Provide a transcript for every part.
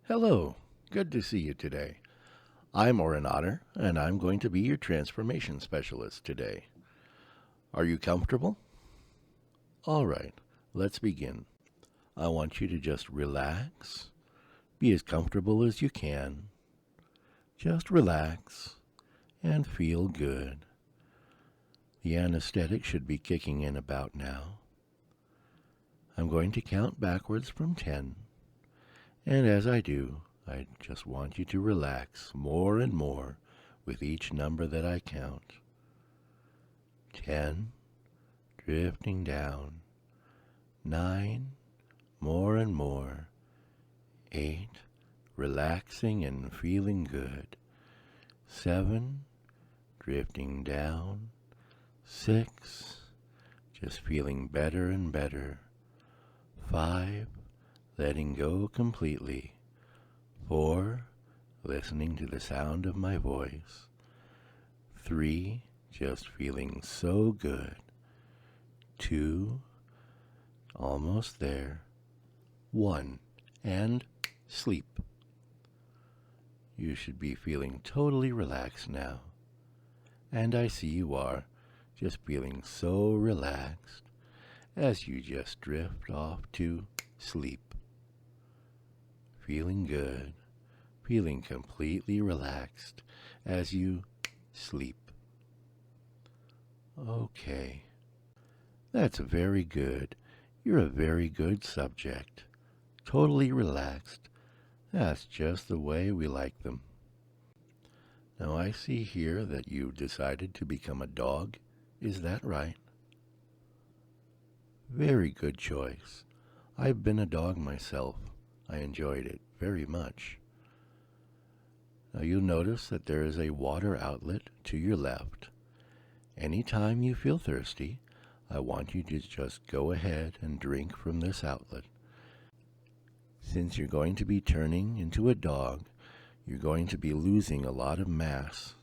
Hello, good to see you today. I'm Oren Otter, and I'm going to be your transformation specialist today. Are you comfortable? All right, let's begin. I want you to just relax, be as comfortable as you can. Just relax and feel good. The anesthetic should be kicking in about now. I'm going to count backwards from 10, and as I do, I just want you to relax more and more with each number that I count. 10, drifting down. 9, more and more. 8, relaxing and feeling good. 7, drifting down. 6, just feeling better and better. 5, letting go completely. 4, listening to the sound of my voice. 3, just feeling so good. 2, almost there. 1, and sleep. You should be feeling totally relaxed now. And I see you are, just feeling so relaxed as you just drift off to sleep. Feeling good, feeling completely relaxed as you sleep. Okay, that's very good. You're a very good subject. Totally relaxed. That's just the way we like them. Now I see here that you decided to become a dog. Is that right? Very good choice. I've been a dog myself. I enjoyed it very much. Now you'll notice that there is a water outlet to your left. Anytime you feel thirsty, I want you to just go ahead and drink from this outlet. Since you're going to be turning into a dog, you're going to be losing a lot of mass.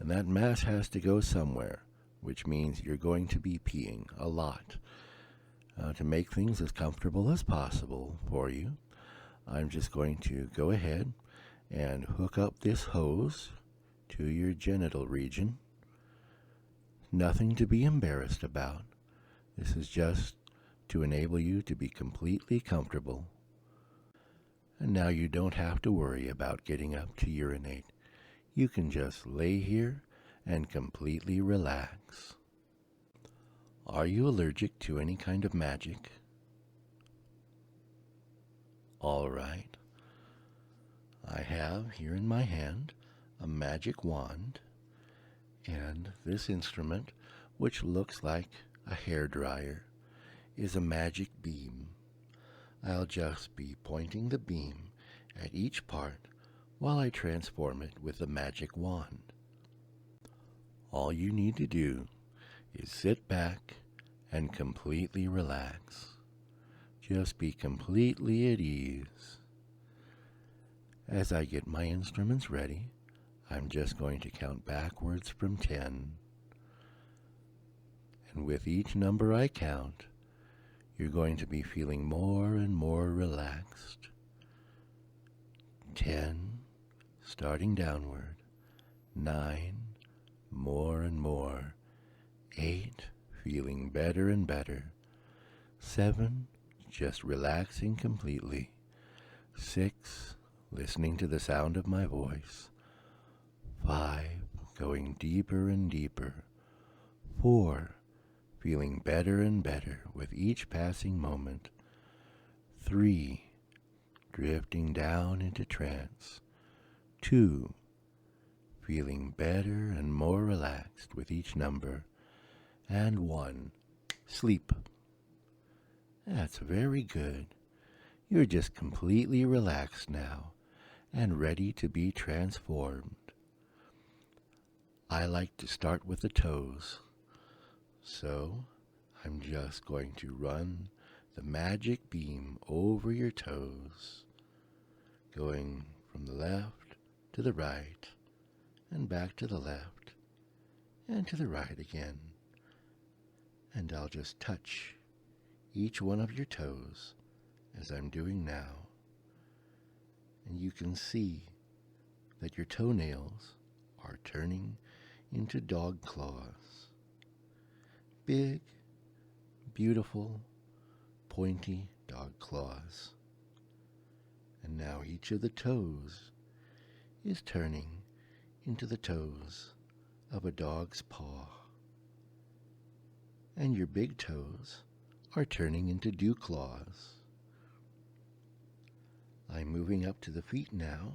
And that mass has to go somewhere, which means you're going to be peeing a lot. To make things as comfortable as possible for you, I'm just going to go ahead and hook up this hose to your genital region. Nothing to be embarrassed about. This is just to enable you to be completely comfortable. And now you don't have to worry about getting up to urinate. You can just lay here and completely relax. Are you allergic to any kind of magic? All right. I have here in my hand a magic wand and this instrument, which looks like a hairdryer, is a magic beam. I'll just be pointing the beam at each part while I transform it with the magic wand. All you need to do is sit back and completely relax. Just be completely at ease. As I get my instruments ready, I'm just going to count backwards from 10. And with each number I count, you're going to be feeling more and more relaxed. 10, starting downward. 9, more and more. 8, feeling better and better. 7, just relaxing completely. 6, listening to the sound of my voice. 5, going deeper and deeper. 4, feeling better and better with each passing moment. 3, drifting down into trance. 2, feeling better and more relaxed with each number. And 1, sleep. That's very good. You're just completely relaxed now and ready to be transformed. I like to start with the toes. So I'm just going to run the magic beam over your toes, going from the left to the right and back to the left and to the right again. And I'll just touch each one of your toes as I'm doing now. you can see that your toenails are turning into dog claws. Big, beautiful, pointy dog claws. And now each of the toes is turning into the toes of a dog's paw. And your big toes are turning into dew claws. I'm moving up to the feet now,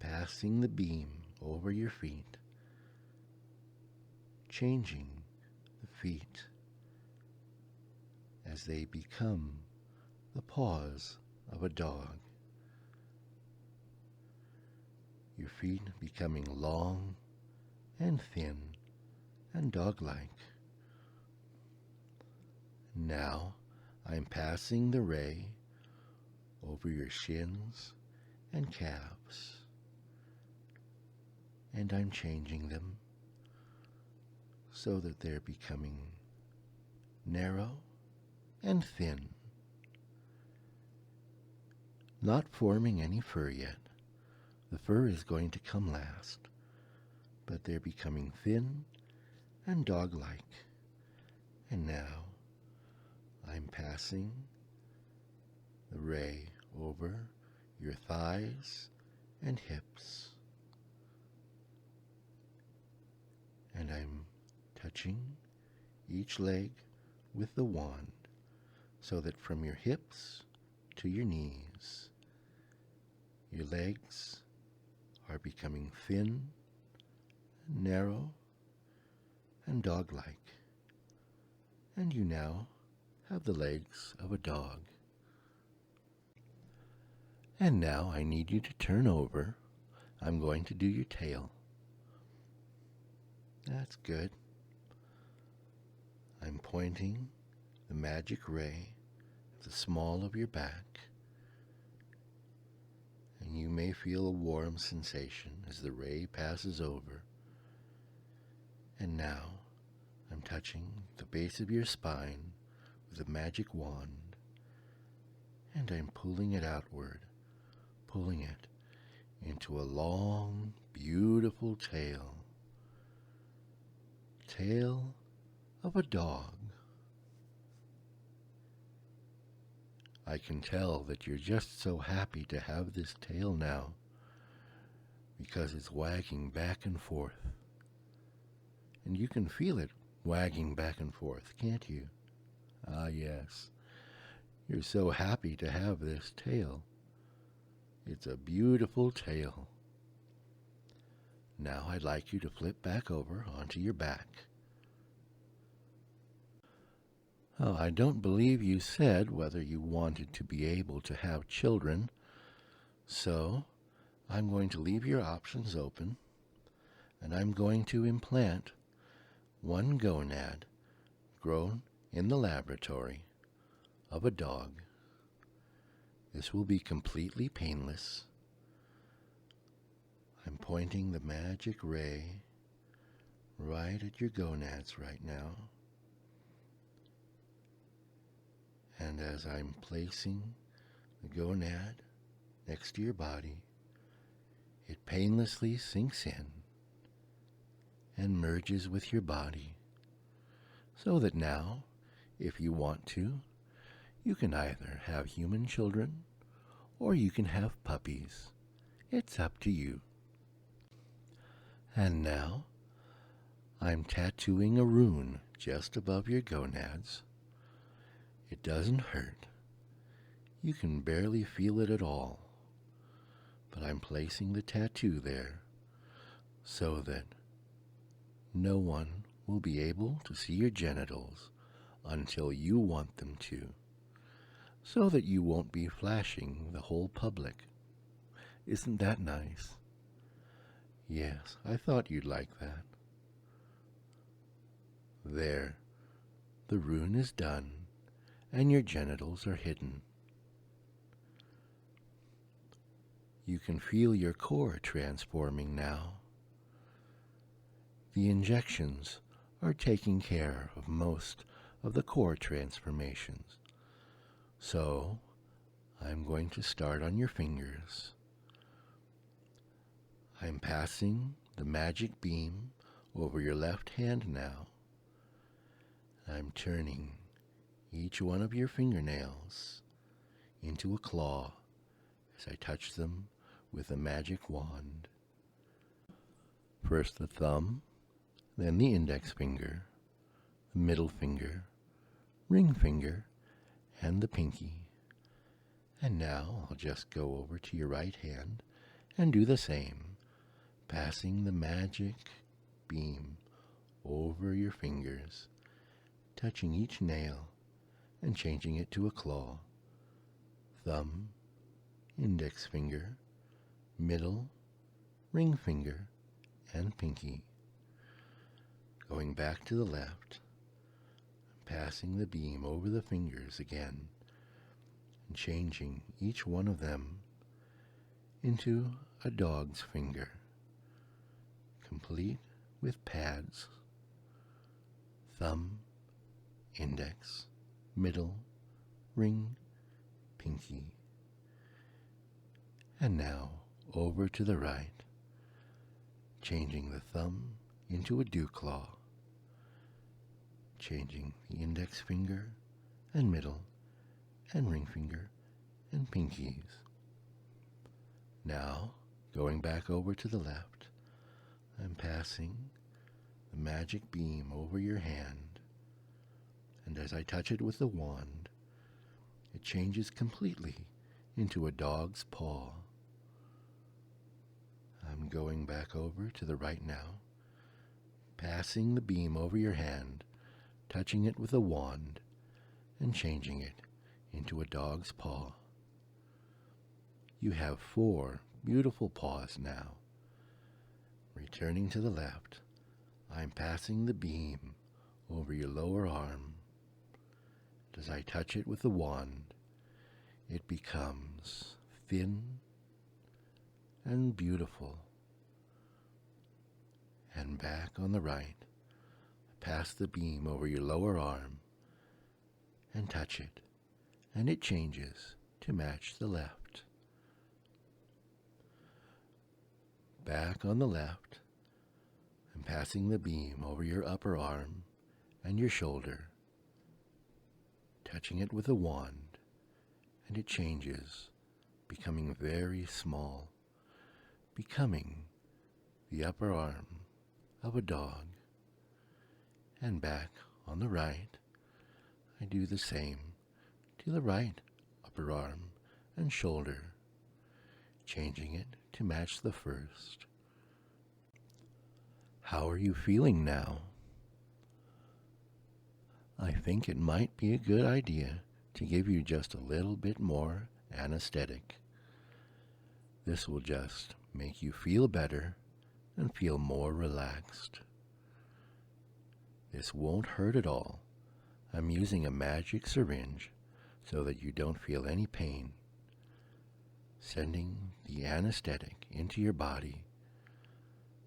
passing the beam over your feet, changing the feet as they become the paws of a dog. Your feet becoming long and thin and dog-like. Now I'm passing the ray over your shins and calves, and I'm changing them so that they're becoming narrow and thin, not forming any fur yet. The fur is going to come last, but they're becoming thin and dog-like. And now I'm passing the ray over your thighs and hips, and I'm touching each leg with the wand so that from your hips to your knees, your legs are becoming thin, narrow, and dog-like, and you now have the legs of a dog. And now I need you to turn over. I'm going to do your tail. That's good. I'm pointing the magic ray at the small of your back, and you may feel a warm sensation as the ray passes over. And now I'm touching the base of your spine with a magic wand, and I'm pulling it outward, pulling it into a long, beautiful tail. Tail of a dog. I can tell that you're just so happy to have this tail now because it's wagging back and forth. And you can feel it wagging back and forth, can't you? Ah, yes. You're so happy to have this tail. It's a beautiful tail. Now I'd like you to flip back over onto your back. Oh, I don't believe you said whether you wanted to be able to have children, so I'm going to leave your options open, and I'm going to implant one gonad grown in the laboratory of a dog. This will be completely painless. I'm pointing the magic ray right at your gonads right now. And as I'm placing the gonad next to your body, it painlessly sinks in and merges with your body, so that now, if you want to, you can either have human children or you can have puppies. It's up to you. And now, I'm tattooing a rune just above your gonads. It doesn't hurt. You can barely feel it at all. But I'm placing the tattoo there so that no one will be able to see your genitals until you want them to, so that you won't be flashing the whole public. Isn't that nice? Yes, I thought you'd like that. There, the rune is done, and your genitals are hidden. You can feel your core transforming now. The injections are taking care of most of the core transformations. So, I'm going to start on your fingers. I'm passing the magic beam over your left hand now. I'm turning each one of your fingernails into a claw as I touch them with a magic wand. First the thumb, then the index finger, the middle finger, ring finger, and the pinky. And now I'll just go over to your right hand and do the same, passing the magic beam over your fingers, touching each nail and changing it to a claw. Thumb, index finger, middle, ring finger, and pinky. Going back to the left, passing the beam over the fingers again, and changing each one of them into a dog's finger, complete with pads. Thumb, index, middle, ring, pinky. And now over to the right, changing the thumb into a dew claw, changing the index finger and middle and ring finger and pinkies. Now, going back over to the left, I'm passing the magic beam over your hand, and as I touch it with the wand, it changes completely into a dog's paw. I'm going back over to the right now, passing the beam over your hand, touching it with a wand, and changing it into a dog's paw. You have 4 beautiful paws now. Returning to the left, I'm passing the beam over your lower arm. As I touch it with the wand, it becomes thin and beautiful. And back on the right, pass the beam over your lower arm and touch it, and it changes to match the left. Back on the left, and passing the beam over your upper arm and your shoulder, touching it with a wand, and it changes, becoming very small, becoming the upper arm of a dog. And back on the right, I do the same to the right upper arm and shoulder, changing it to match the first. How are you feeling now? I think it might be a good idea to give you just a little bit more anesthetic. This will just make you feel better and feel more relaxed. This won't hurt at all. I'm using a magic syringe so that you don't feel any pain, sending the anesthetic into your body,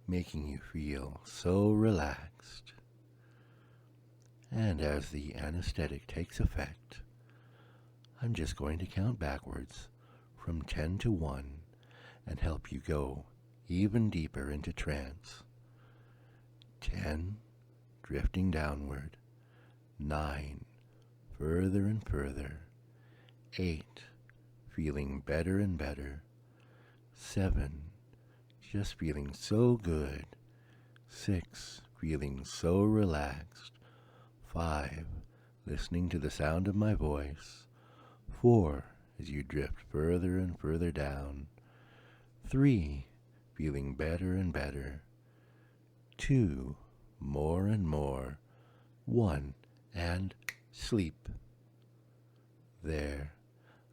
making you feel so relaxed. And as the anesthetic takes effect, I'm just going to count backwards from 10 to 1 and help you go even deeper into trance. 10, drifting downward. 9, further and further. 8, feeling better and better. 7, just feeling so good. 6, feeling so relaxed. 5, listening to the sound of my voice. 4, as you drift further and further down. 3, feeling better and better. 2, more and more. 1, and sleep. There,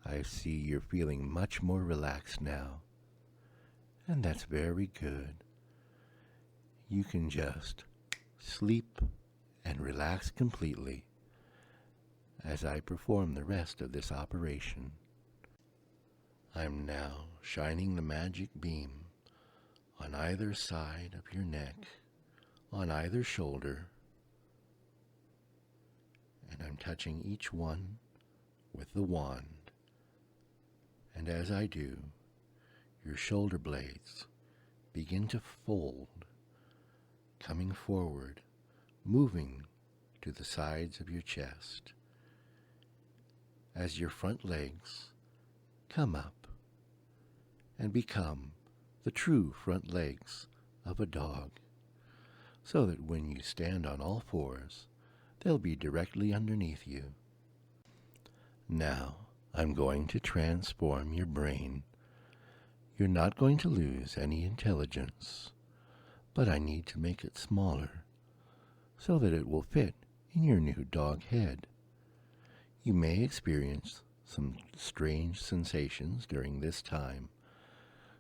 I see you're feeling much more relaxed now. And that's very good. You can just sleep and relax completely as I perform the rest of this operation. I'm now shining the magic beam on either side of your neck, on either shoulder, and I'm touching each one with the wand. And as I do, your shoulder blades begin to fold, coming forward, moving to the sides of your chest, as your front legs come up and become the true front legs of a dog, so that when you stand on all fours, they'll be directly underneath you. Now, I'm going to transform your brain. You're not going to lose any intelligence, but I need to make it smaller so that it will fit in your new dog head. You may experience some strange sensations during this time,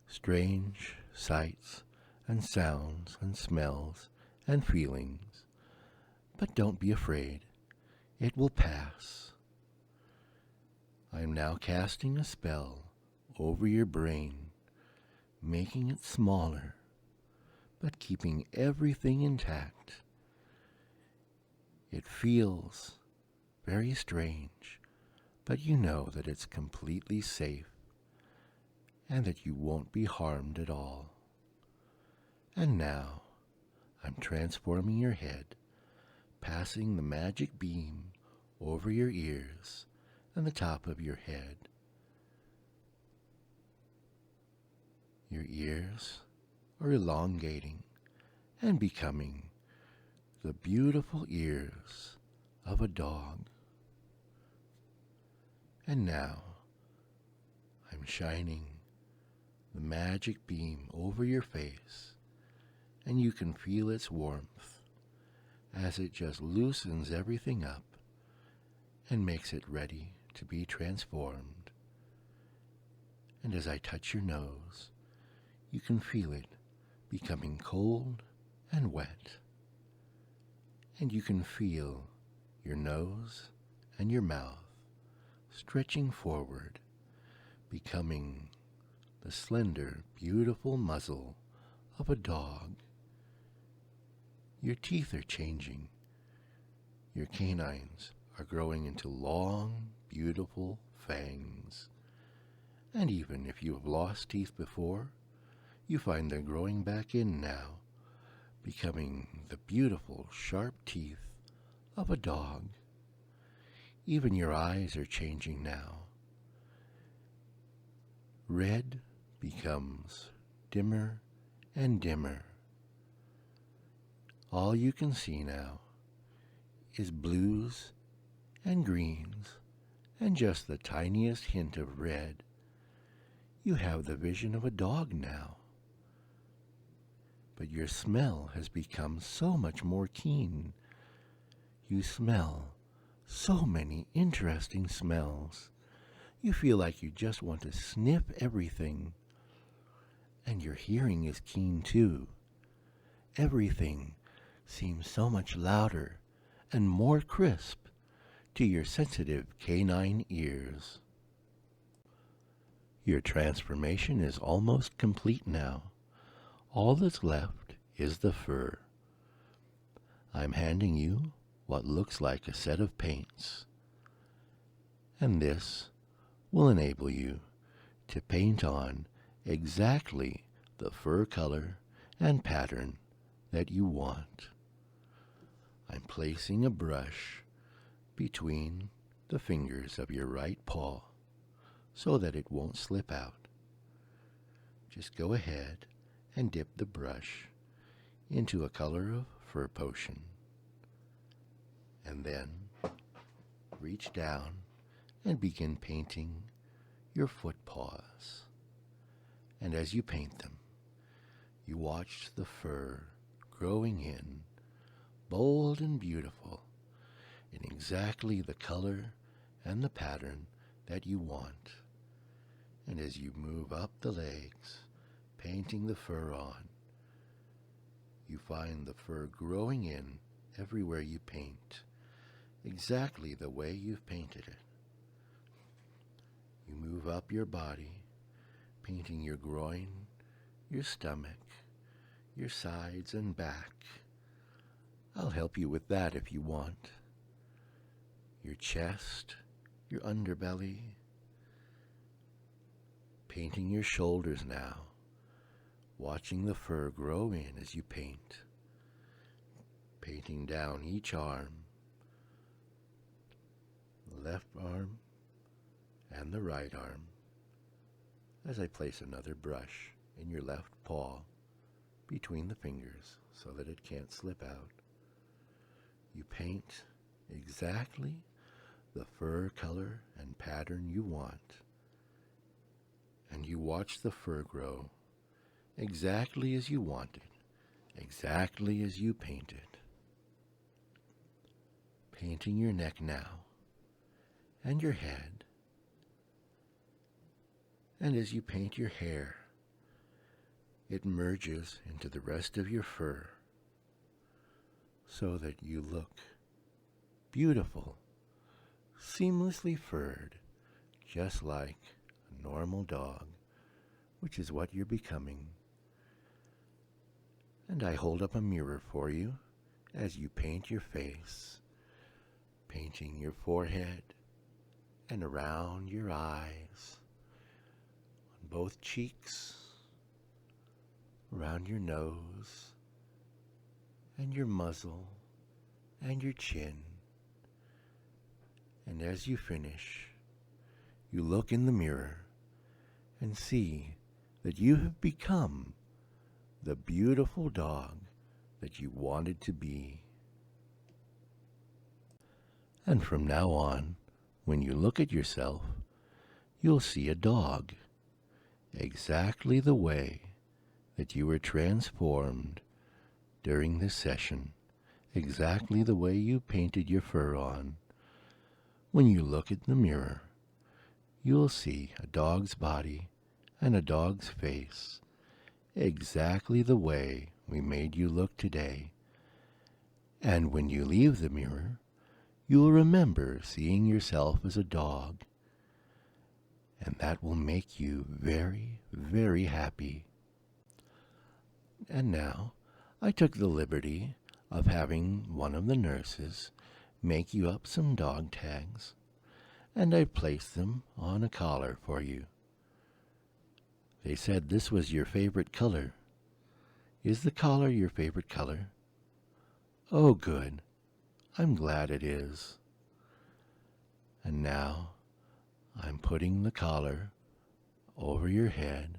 strange sights and sounds and smells and feelings, but don't be afraid. It will pass. I am now casting a spell over your brain, making it smaller, but keeping everything intact. It feels very strange, but you know that it's completely safe and that you won't be harmed at all. And now, I'm transforming your head, passing the magic beam over your ears and the top of your head. Your ears are elongating and becoming the beautiful ears of a dog. And now, I'm shining the magic beam over your face, and you can feel its warmth as it just loosens everything up and makes it ready to be transformed. And as I touch your nose, you can feel it becoming cold and wet. And you can feel your nose and your mouth stretching forward, becoming the slender, beautiful muzzle of a dog. Your teeth are changing. Your canines are growing into long, beautiful fangs. And even if you have lost teeth before, you find they're growing back in now, becoming the beautiful, sharp teeth of a dog. Even your eyes are changing now. Red becomes dimmer and dimmer. All you can see now is blues and greens and just the tiniest hint of red. You have the vision of a dog now. But your smell has become so much more keen. You smell so many interesting smells. You feel like you just want to sniff everything. And your hearing is keen too. Everything seems so much louder and more crisp to your sensitive canine ears. Your transformation is almost complete now. All that's left is the fur. I'm handing you what looks like a set of paints, and this will enable you to paint on exactly the fur color and pattern that you want. I'm placing a brush between the fingers of your right paw so that it won't slip out. Just go ahead and dip the brush into a color of fur potion, and then reach down and begin painting your foot paws. And as you paint them, you watch the fur growing in, bold and beautiful, in exactly the color and the pattern that you want. And as you move up the legs, painting the fur on, you find the fur growing in everywhere you paint, exactly the way you've painted it. You move up your body, painting your groin, your stomach, your sides and back. I'll help you with that if you want. Your chest, your underbelly, painting your shoulders now watching the fur grow in as you paint, painting down each arm, the left arm and the right arm, as I place another brush in your left paw between the fingers so that it can't slip out. You paint exactly the fur color and pattern you want, and you watch the fur grow exactly as you want it, exactly as you paint it. Painting your neck now, and your head, and as you paint your hair, it merges into the rest of your fur so that you look beautiful, seamlessly furred, just like a normal dog, which is what you're becoming. And I hold up a mirror for you as you paint your face, painting your forehead and around your eyes, on both cheeks, around your nose, and your muzzle, and your chin. And as you finish, you look in the mirror and see that you have become the beautiful dog that you wanted to be. And from now on, when you look at yourself, you'll see a dog, exactly the way that you were transformed during this session, exactly the way you painted your fur on. When you look at the mirror, you'll see a dog's body and a dog's face, exactly the way we made you look today. And when you leave the mirror, you'll remember seeing yourself as a dog, and that will make you very, very happy. And now, I took the liberty of having one of the nurses make you up some dog tags, and I placed them on a collar for you. They said this was your favorite color. Is the collar your favorite color? Oh, good. I'm glad it is. And now, I'm putting the collar over your head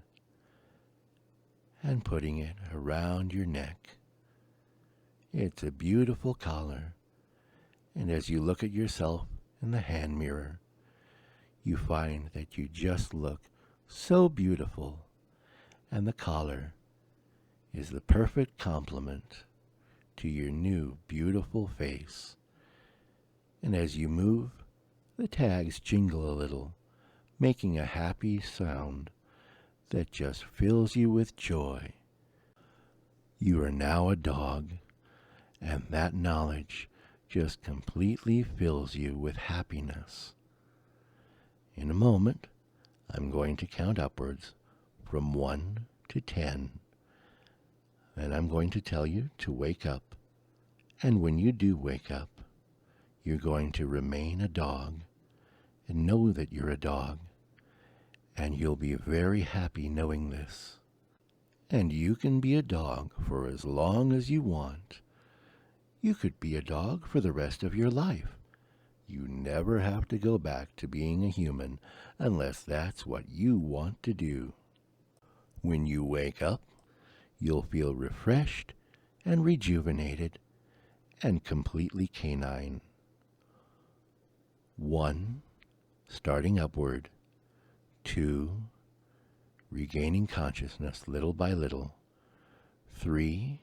and putting it around your neck. It's a beautiful collar, and as you look at yourself in the hand mirror, you find that you just look so beautiful, and the collar is the perfect complement to your new beautiful face. And as you move, the tags jingle a little, making a happy sound that just fills you with joy. You are now a dog, and that knowledge just completely fills you with happiness. In a moment, I'm going to count upwards from 1 to 10. Then I'm going to tell you to wake up. And when you do wake up, you're going to remain a dog and know that you're a dog. And you'll be very happy knowing this. And you can be a dog for as long as you want. You could be a dog for the rest of your life. You never have to go back to being a human unless that's what you want to do. When you wake up, you'll feel refreshed and rejuvenated and completely canine. 1, starting upward. 2, regaining consciousness little by little. 3,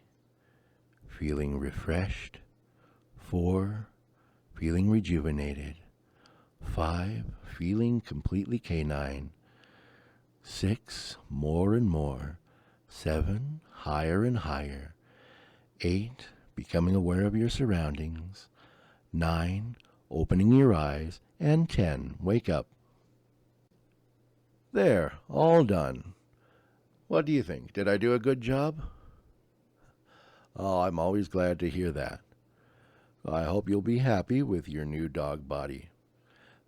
feeling refreshed. 4, feeling rejuvenated. 5, feeling completely canine. 6, more and more. 7, higher and higher. 8, becoming aware of your surroundings. 9, opening your eyes. And 10, wake up. There, all done. What do you think? Did I do a good job? Oh, I'm always glad to hear that. I hope you'll be happy with your new dog body.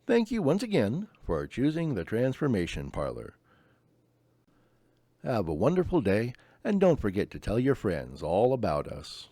Thank you once again for choosing the Transformation Parlor. Have a wonderful day, And don't forget to tell your friends all about us.